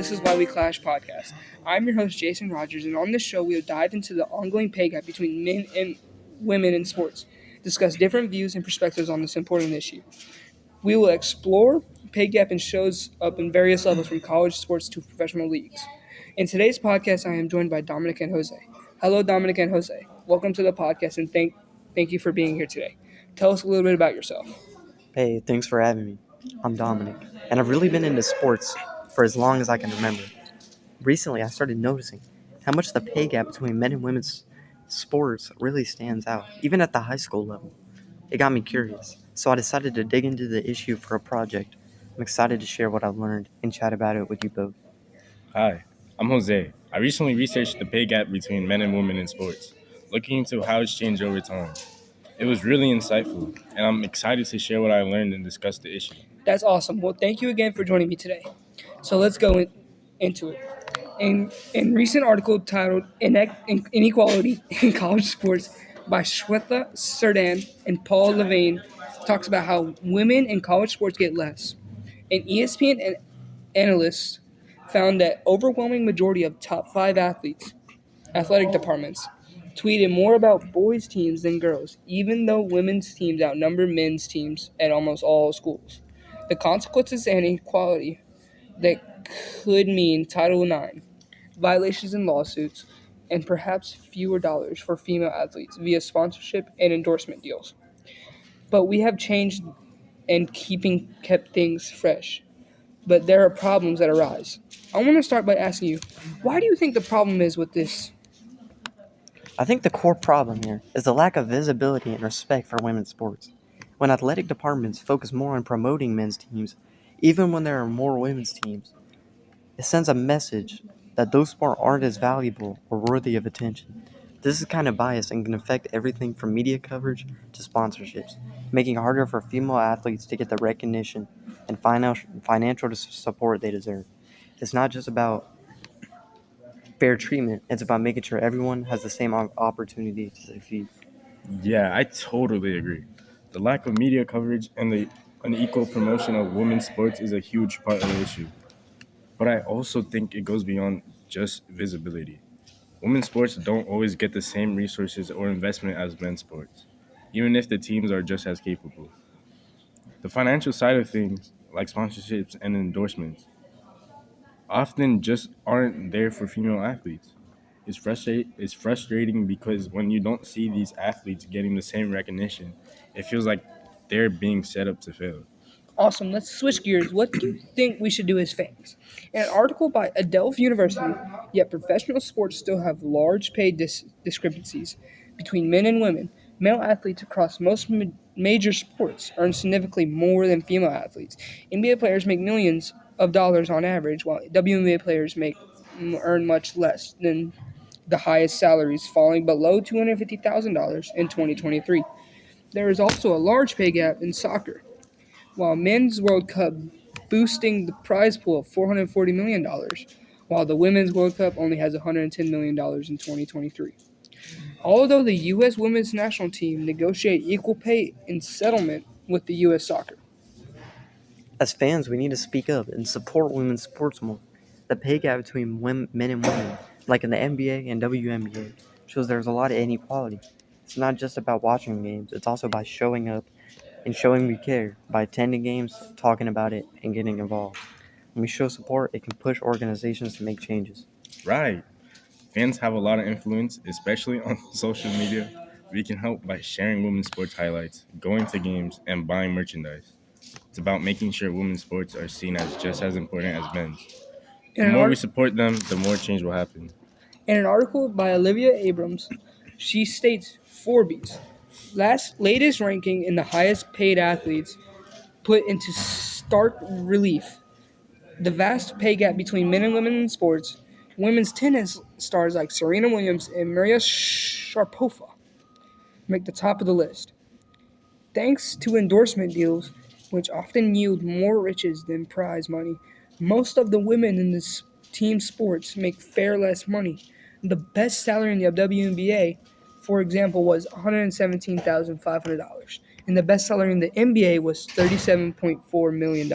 This is Why We Clash podcast. I'm your host, Jason Rogers, and on this show, we'll dive into the ongoing pay gap between men and women in sports, discuss different views and perspectives on this important issue. We will explore pay gap and shows up in various levels from college sports to professional leagues. In today's podcast, I am joined by Dominic and Jose. Hello, Dominic and Jose. Welcome to the podcast, and thank you for being here today. Tell us a little bit about yourself. Hey, thanks for having me. I'm Dominic, and I've really been into sports for as long as I can remember. Recently, I started noticing how much the pay gap between men and women's sports really stands out, even at the high school level. It got me curious, so I decided to dig into the issue for a project. I'm excited to share what I've learned and chat about it with you both. Hi, I'm Jose. I recently researched the pay gap between men and women in sports, looking into how it's changed over time. It was really insightful, and I'm excited to share what I learned and discuss the issue. That's awesome. Well, thank you again for joining me today. So let's go into it. In recent article titled "Inequality in College Sports" by Shweta Sardan and Paul Levine talks about how women in college sports get less. An ESPN analyst found that overwhelming majority of top 5 athletic departments tweeted more about boys' teams than girls, even though women's teams outnumber men's teams at almost all schools. The consequences and inequality that could mean Title IX, violations and lawsuits, and perhaps fewer dollars for female athletes via sponsorship and endorsement deals. But we have changed and kept things fresh. But there are problems that arise. I want to start by asking you, why do you think the problem is with this? I think the core problem here is the lack of visibility and respect for women's sports. When athletic departments focus more on promoting men's teams, even when there are more women's teams, it sends a message that those sports aren't as valuable or worthy of attention. This is kind of biased and can affect everything from media coverage to sponsorships, making it harder for female athletes to get the recognition and financial support they deserve. It's not just about fair treatment, it's about making sure everyone has the same opportunity to succeed. Yeah, I totally agree. The lack of media coverage and the unequal promotion of women's sports is a huge part of the issue. But I also think it goes beyond just visibility. Women's sports don't always get the same resources or investment as men's sports, even if the teams are just as capable. The financial side of things, like sponsorships and endorsements, often just aren't there for female athletes. It's frustrating because when you don't see these athletes getting the same recognition, it feels like they're being set up to fail. Awesome. Let's switch gears. What do you think we should do as fans? In an article by Adelphi University, yet professional sports still have large pay discrepancies between men and women. Male athletes across most major sports earn significantly more than female athletes. NBA players make millions of dollars on average, while WNBA players earn much less than the highest salaries, falling below $250,000 in 2023. There is also a large pay gap in soccer while Men's World Cup boosting the prize pool of $440 million, while the Women's World Cup only has $110 million in 2023. Although the U.S. women's national team negotiate equal pay in settlement with the U.S. soccer. As fans, we need to speak up and support women's sports more. The pay gap between men and women, like in the NBA and WNBA, shows there's a lot of inequality. It's not just about watching games, it's also by showing up and showing we care, by attending games, talking about it, and getting involved. When we show support, it can push organizations to make changes. Right. Fans have a lot of influence, especially on social media. We can help by sharing women's sports highlights, going to games, and buying merchandise. It's about making sure women's sports are seen as just as important as men's. In The an, more we art- support them, the more change will happen. in an article by Olivia Abrams, she states Forbes' latest ranking in the highest paid athletes put into stark relief the vast pay gap between men and women in sports. Women's tennis stars like Serena Williams and Maria Sharapova make the top of the list. Thanks to endorsement deals, which often yield more riches than prize money, most of the women in this team sports make far less money. The best salary in the WNBA, for example, was $117,500, and the best salary in the NBA was $37.4 million.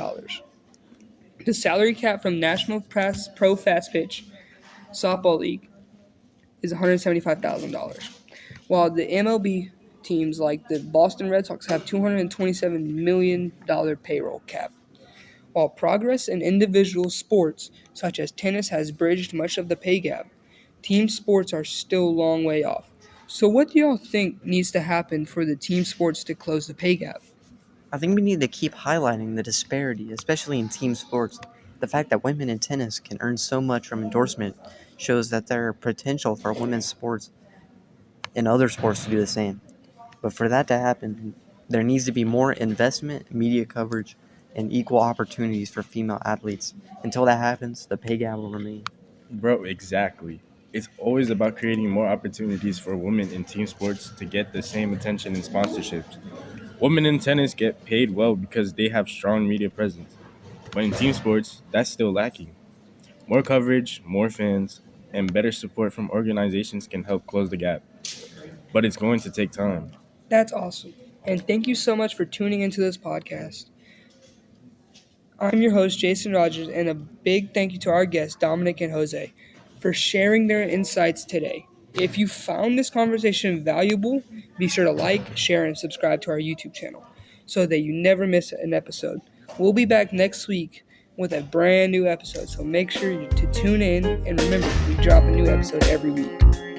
The salary cap from National Pro Fast Pitch Softball League is $175,000, while the MLB teams like the Boston Red Sox have $227 million payroll cap. While progress in individual sports such as tennis has bridged much of the pay gap, team sports are still a long way off. So what do y'all think needs to happen for the team sports to close the pay gap? I think we need to keep highlighting the disparity, especially in team sports. The fact that women in tennis can earn so much from endorsement shows that there are potential for women's sports in other sports to do the same. But for that to happen, there needs to be more investment, media coverage, and equal opportunities for female athletes. Until that happens, the pay gap will remain. Bro, exactly. It's always about creating more opportunities for women in team sports to get the same attention and sponsorships. Women in tennis get paid well because they have strong media presence. But in team sports, that's still lacking. More coverage, more fans, and better support from organizations can help close the gap. But it's going to take time. That's awesome. And thank you so much for tuning into this podcast. I'm your host, Jason Rogers, and a big thank you to our guests, Dominic and Jose, for sharing their insights today. If you found this conversation valuable, be sure to like, share, and subscribe to our YouTube channel so that you never miss an episode. We'll be back next week with a brand new episode, so make sure to tune in, and remember, we drop a new episode every week.